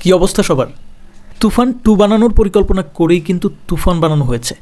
কি অবস্থা সবার? তুফান 2 বানানোর পরিকল্পনা করেই কিন্তু তুফান বানানো হয়েছে।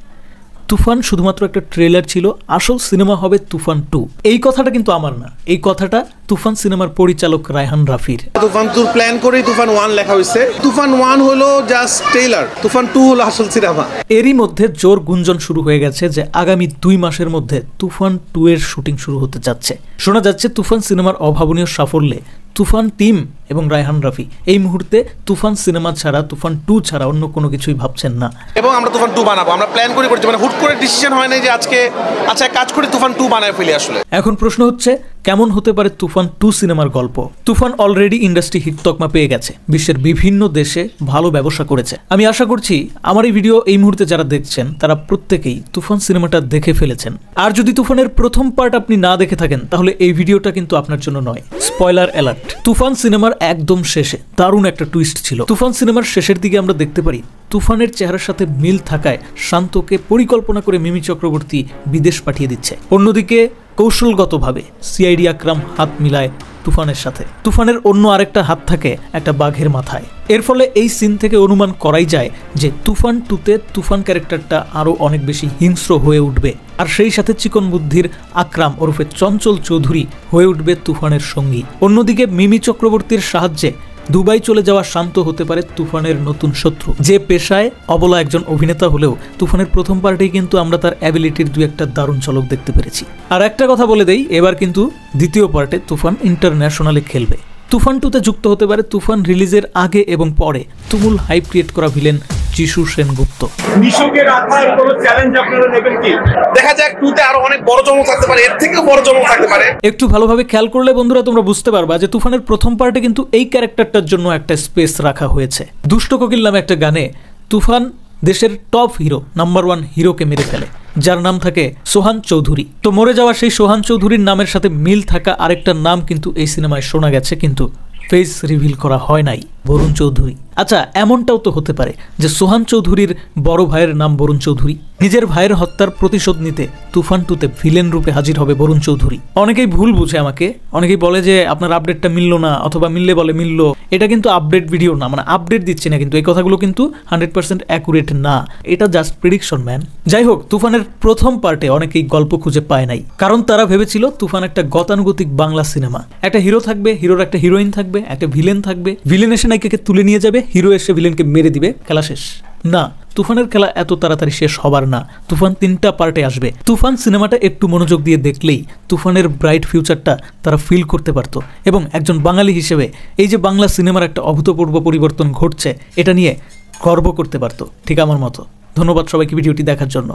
তুফান শুধুমাত্র একটা ট্রেলার ছিল, আসল সিনেমা হবে তুফান 2। এই কথাটা কিন্তু আমার না, এই কথাটা তুফান সিনেমার পরিচালক রায়হান রাফির। তুফান 2 প্ল্যান করেই তুফান 1 লেখা হয়েছে। তুফান 1 হলো জাস্ট ট্রেলার, তুফান 2 হলো আসল সিনেমা। এরই মধ্যে জোর গুঞ্জন শুরু হয়ে গেছে যে আগামী 2 মাসের মধ্যে তুফান 2 এর শুটিং শুরু হতে যাচ্ছে। শোনা যাচ্ছে তুফান সিনেমার অভাবনীয় সাফল্যে তুফান টিম এবং রায়হান রাফি এই মুহূর্তে তুফান সিনেমা ছাড়া, তুফান 2 ছাড়া অন্য কোনো কিছুই ভাবছেন না। এবং আমরা তুফান 2 বানাবো, আমরা প্ল্যান করে করছি, মানে হুট করে ডিসিশন হয় না যে আজকে আচ্ছা কাজ করে তুফান 2 বানায় ফেলি। আসলে এখন প্রশ্ন হচ্ছে কেমন হতে পারে তুফান 2 সিনেমার গল্প? তুফান অলরেডি ইন্ডাস্ট্রি হিট তকমা পেয়ে গেছে, বিশ্বের বিভিন্ন দেশে ভালো ব্যবসা করেছে। আমি আশা করছি আমার এই ভিডিও এই মুহূর্তে যারা দেখছেন তারা প্রত্যেকেই তুফান সিনেমাটা দেখে ফেলেছেন। আর যদি তুফানের প্রথম পার্ট আপনি না দেখে থাকেন তাহলে এই ভিডিওটা কিন্তু আপনার জন্য নয়। Spoiler alert. তুফান সিনেমার একদম শেষে দারুণ একটা টুইস্ট ছিল। তুফান সিনেমার শেষের দিকে আমরা দেখতে পারি তুফানের চেহারার সাথে মিল থাকায় শান্তকে পরিকল্পনা করে মিমি চক্রবর্তী বিদেশ পাঠিয়ে দিচ্ছে। অন্যদিকে কৌশলগতভাবে সিআইডি আকরাম হাত মিলায় তুফানের সাথে। তুফানের অন্য আরেকটা হাত থাকে একটা বাঘের মাথায়। এর ফলে এই সিন থেকে অনুমান করাই যায় যে তুফান 2তে তুফান ক্যারেক্টারটা আরো অনেক বেশি হিংস্র হয়ে উঠবে, আর সেই সাথে চিকন বুদ্ধির আকরাম ওরফে চঞ্চল চৌধুরী হয়ে উঠবে তুফানের সঙ্গী। অন্যদিকে মিমি চক্রবর্তীর সাহায্যে দুবাই চলে যাওয়া শান্ত হতে পারে তুফানের নতুন শত্রু, যে পেশায় অবলা একজন অভিনেতা হলেও তুফানের প্রথম পার্টেই কিন্তু আমরা তার অ্যাবিলিটির দু একটা দারুণ ঝলক দেখতে পেরেছি। আর একটা কথা বলে দেই, এবার কিন্তু দ্বিতীয় পার্টে তুফান ইন্টারন্যাশনালে খেলবে। তুফান 2তে যুক্ত হতে পারে তুফান রিলিজের আগে এবং পরে তুমুল হাইপ ক্রিয়েট করা ভিলেন যিশু সেনগুপ্ত। নিশোকের আথার কোনো চ্যালেঞ্জ আপনারা নেবেন কি? দেখা যাক 2তে আরো অনেক বড় চমক থাকতে পারে, এর থেকেও বড় চমক থাকতে পারে। একটু ভালোভাবে খেয়াল করলে বন্ধুরা তোমরা বুঝতে পারবা যে তুফানের প্রথম পার্টে কিন্তু এই ক্যারেক্টারটার জন্য একটা স্পেস রাখা হয়েছে। দুষ্ট কোকিল নামে একটা গানে তুফান দেশের টপ হিরো নাম্বার 1 হিরোকে মেরে ফেলে, যার নাম থাকে সোহান চৌধুরী। তো মরে যাওয়া সেই সোহান চৌধুরীর নামের সাথে মিল থাকা আরেকটা নাম কিন্তু এই সিনেমায় শোনা গেছে, কিন্তু ফেস রিভিল করা হয় নাই, বরুণ চৌধুরী। আচ্ছা, এমনটাও তো হতে পারে যে সোহান চৌধুরীর বড় ভাইয়ের নাম বরুণ চৌধুরী। নিজের ভাইয়ের হত্যার প্রতিশোধ নিতে তুফান 2তে ভিলেন রূপে হাজির হবে বরুণ চৌধুরী। অনেকেই ভুল বুঝে আমাকে, অনেকেই বলে যে আপনার আপডেটটা মিললো না, অথবা মিললে বলে মিললো। এটা কিন্তু আপডেট ভিডিও না, মানে আপডেট দিচ্ছি না, কিন্তু এই কথাগুলো কিন্তু 100% অ্যাকুরেট না, এটা জাস্ট প্রেডিকশন ম্যান। যাই হোক, তুফানের প্রথম পার্টে অনেকেই গল্প খুঁজে পায় নাই, কারণ তারা ভেবেছিল তুফান একটা গতানুগতিক বাংলা সিনেমা। একটা হিরো থাকবে, হিরোর একটা হিরোইন থাকবে, একটা ভিলেন থাকবে, ভিলেন এসে নায়িকাকে তুলে নিয়ে যাবে, হিরো এসে ভিলেনকে মেরে দিবে, খেলা শেষ। না, তুফানের খেলা এত তাড়াতাড়ি শেষ হবার না। তুফান 3টা পার্টে আসবে। তুফান সিনেমাটা একটু মনোযোগ দিয়ে দেখলেই তুফানের ব্রাইট ফিউচারটা তারা ফিল করতে পারতো, এবং একজন বাঙালি হিসেবে এই যে বাংলা সিনেমার একটা অভূতপূর্ব পরিবর্তন ঘটছে এটা নিয়ে গর্ব করতে পারতো, ঠিক আমার মতো। ধন্যবাদ সবাইকে ভিডিওটি দেখার জন্য।